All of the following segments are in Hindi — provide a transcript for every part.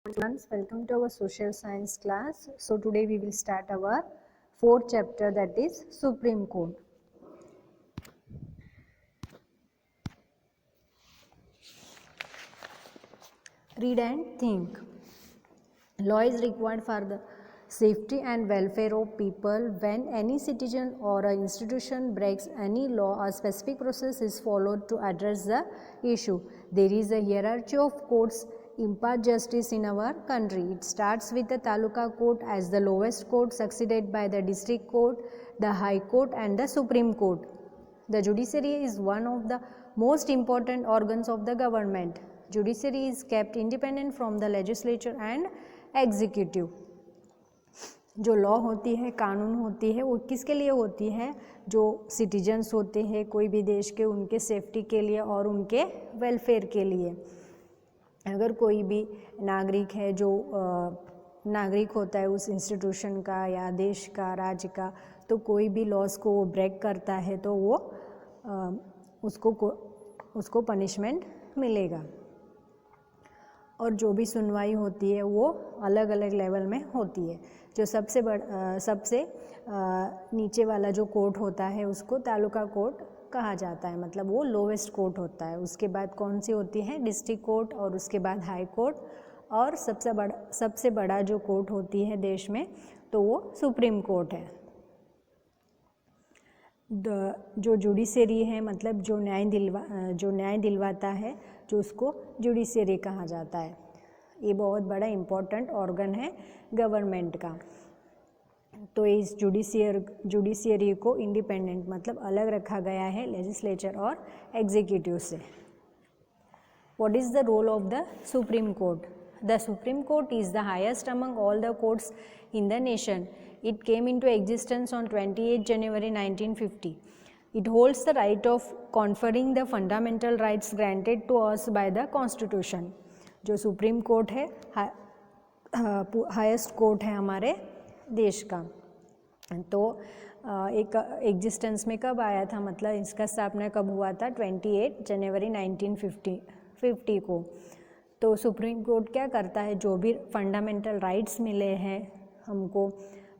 Students, welcome to our social science class. So today we will start our fourth chapter, that is Supreme Court. Read and think. Law is required for the safety and welfare of people. When any citizen or an institution breaks any law, a specific process is followed to address the issue. There is a hierarchy of courts impart justice in our country. It starts with the Taluka Court as the lowest court, succeeded by the District Court, the High Court and the Supreme Court. The judiciary is one of the most important organs of the government. Judiciary is kept independent from the legislature and executive. जो लॉ होती है, कानून होती है, वो किसके लिए होती है? जो सिटीजन्स होते हैं कोई भी देश के, उनके सेफ्टी के लिए और उनके वेलफेयर के लिए. अगर कोई भी नागरिक है जो नागरिक होता है उस इंस्टीट्यूशन का या देश का, राज्य का, तो कोई भी लॉज को वो ब्रेक करता है तो वो उसको पनिशमेंट मिलेगा. और जो भी सुनवाई होती है वो अलग अलग लेवल में होती है. जो सबसे नीचे वाला जो कोर्ट होता है उसको तालुका कोर्ट कहा जाता है, मतलब वो लोवेस्ट कोर्ट होता है. उसके बाद कौन सी होती है? डिस्ट्रिक्ट कोर्ट, और उसके बाद हाई कोर्ट, और सबसे बड़ा जो कोर्ट होती है देश में तो वो सुप्रीम कोर्ट है. जो जुडिशरी है, मतलब जो न्याय दिलवाता है, जो उसको जुडिशरी कहा जाता है. ये बहुत बड़ा इम्पोर्टेंट ऑर्गन है गवर्नमेंट का. तो इस जुडिशियरी को इंडिपेंडेंट मतलब अलग रखा गया है लेजिस्लेचर और एग्जीक्यूटिव से. What is the role of the supreme court? The Supreme Court is the highest among all the courts in the nation. It came into existence on 28 January 1950. It holds the right of conferring the fundamental rights granted to us by the Constitution. जो सुप्रीम कोर्ट है, हाईएस्ट कोर्ट है हमारे देश का. तो एक एग्जिस्टेंस में कब आया था, मतलब इसका स्थापना कब हुआ था? 28 जनवरी 1950 को. तो सुप्रीम कोर्ट क्या करता है? जो भी फंडामेंटल राइट्स मिले हैं हमको,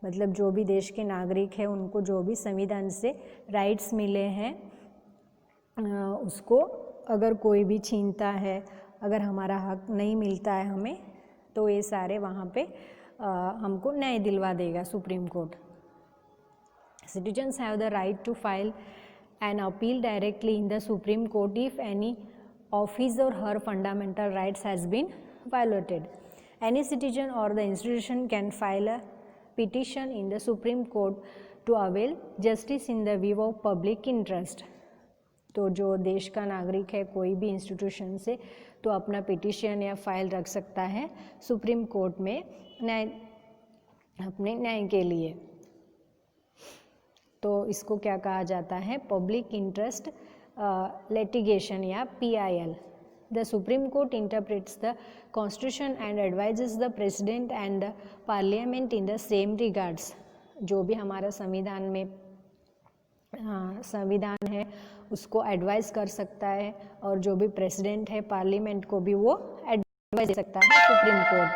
मतलब जो भी देश के नागरिक हैं उनको जो भी संविधान से राइट्स मिले हैं, उसको अगर कोई भी छीनता है, अगर हमारा हक नहीं मिलता है हमें, तो ये सारे वहाँ पे हमको न्याय दिलवा देगा supreme court. Citizens have the right to file an appeal directly in the Supreme Court if any of his or her fundamental rights has been violated. Any citizen or the institution can file a petition in the Supreme Court to avail justice in the view of public interest. तो जो देश का नागरिक है कोई भी इंस्टीट्यूशन से तो अपना पिटिशन या फाइल रख सकता है सुप्रीम कोर्ट में अपने न्याय के लिए. तो इसको क्या कहा जाता है? पब्लिक इंटरेस्ट litigation या PIL. The Supreme Court interprets the Constitution and advises the President and the Parliament in the same regards. जो भी हमारा संविधान है उसको एडवाइस कर सकता है, और जो भी प्रेसिडेंट है पार्लियामेंट को भी वो एडवाइस दे सकता है supreme court.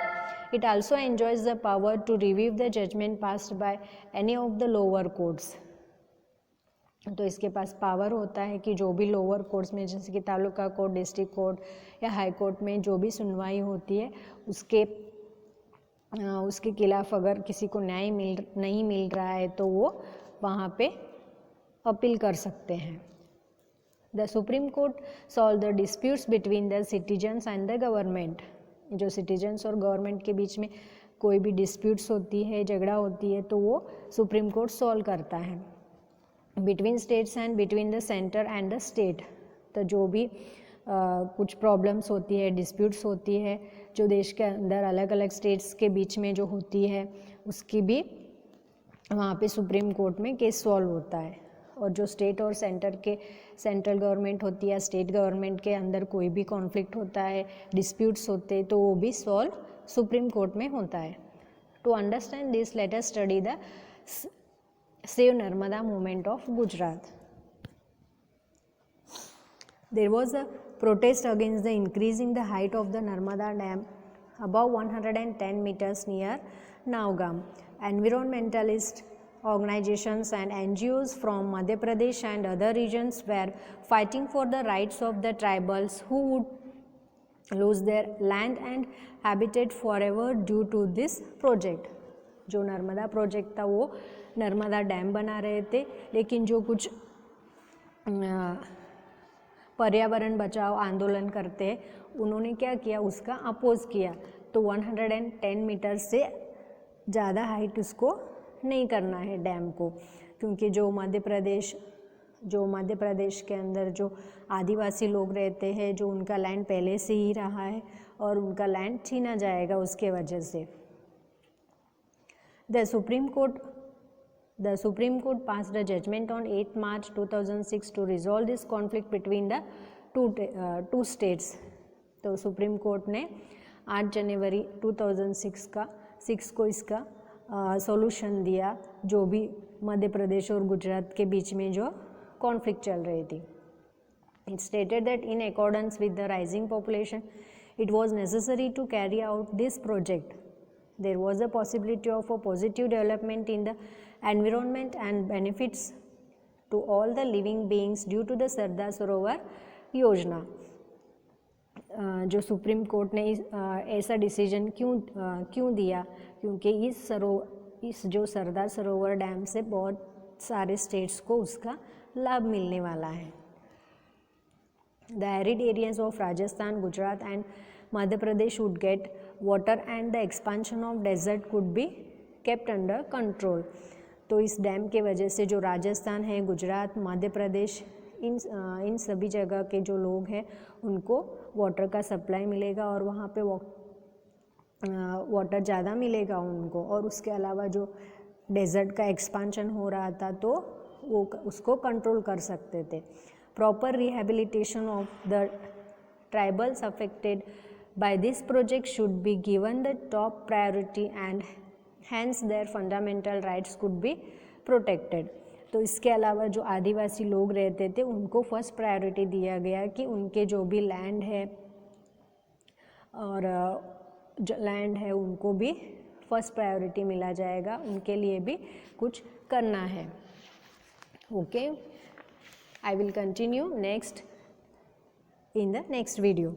It also enjoys the power to review the judgment passed by any of the lower courts. तो इसके पास पावर होता है कि जो भी लोअर कोर्ट्स में, जैसे कि तालुका कोर्ट, डिस्ट्रिक्ट कोर्ट या हाई कोर्ट में जो भी सुनवाई होती है उसके खिलाफ अगर किसी को न्याय नहीं मिल रहा है तो वो वहाँ पे अपील कर सकते हैं. The supreme court solve the disputes between the citizens and the government. जो सिटीजन्स और गवर्नमेंट के बीच में कोई भी डिस्प्यूट्स होती है, झगड़ा होती है, तो वो सुप्रीम कोर्ट सॉल्व करता है. Between states and between the centre and the state. तो जो भी कुछ प्रॉब्लम्स होती है, डिस्प्यूट्स होती है जो देश के अंदर अलग अलग स्टेट्स के बीच में जो होती है, उसकी भी वहाँ पे सुप्रीम कोर्ट में केस सॉल्व होता है. और जो स्टेट और सेंट्रल गवर्नमेंट होती है, स्टेट गवर्नमेंट के अंदर कोई भी कॉन्फ्लिक्ट होता है, डिस्प्यूट्स होते हैं, तो वो भी सॉल्व सुप्रीम कोर्ट में होता है. To understand this let us study the Save Narmada movement of Gujarat. There was a protest against the increasing the height of the Narmada dam above 110 meters near Navgam. Environmentalist organizations and NGOs from Madhya Pradesh and other regions were fighting for the rights of the tribals who would lose their land and habitat forever due to this project. जो नर्मदा प्रोजेक्ट था वो नर्मदा डैम बना रहे थे, लेकिन जो कुछ पर्यावरण बचाओ आंदोलन करते हैं उन्होंने क्या किया, उसका अपोज किया. तो 110 मीटर से ज़्यादा हाइट उसको नहीं करना है डैम को, क्योंकि जो मध्य प्रदेश के अंदर जो आदिवासी लोग रहते हैं, जो उनका लैंड पहले से ही रहा है और उनका लैंड छीना जाएगा उसके वजह से. The Supreme Court passed a judgment on 8 March 2006 to resolve this conflict between the two states. तो सुप्रीम कोर्ट ने 8 जनवरी 2006 को इसका सॉल्यूशन दिया, जो भी मध्य प्रदेश और गुजरात के बीच में जो कॉन्फ्लिक्ट चल रही थी. It stated that in accordance with the rising population, it was necessary to carry out this project. There was a possibility of a positive development in the environment and benefits to all the living beings due to the Sardar Sarovar योजना. जो सुप्रीम कोर्ट ने ऐसा डिसीजन क्यों दिया, क्योंकि इस जो सरदार सरोवर डैम से बहुत सारे स्टेट्स को उसका लाभ मिलने वाला है. The arid areas of Rajasthan, Gujarat and Madhya Pradesh would get water and the expansion of desert could be kept under control. तो इस डैम के वजह से जो राजस्थान है, गुजरात, मध्य प्रदेश, इन सभी जगह के जो लोग हैं उनको वाटर का सप्लाई मिलेगा और वहाँ पे वाटर ज़्यादा मिलेगा उनको. और उसके अलावा जो डेजर्ट का एक्सपांशन हो रहा था तो वो उसको कंट्रोल कर सकते थे. Proper rehabilitation of the tribals affected by this project should be given the top priority and hence their fundamental rights could be protected. तो इसके अलावा जो आदिवासी लोग रहते थे उनको फर्स्ट प्रायोरिटी दिया गया कि उनके जो भी लैंड है और लैंड है उनको भी फर्स्ट प्रायोरिटी मिला जाएगा, उनके लिए भी कुछ करना है. Okay, I will continue next in the next video.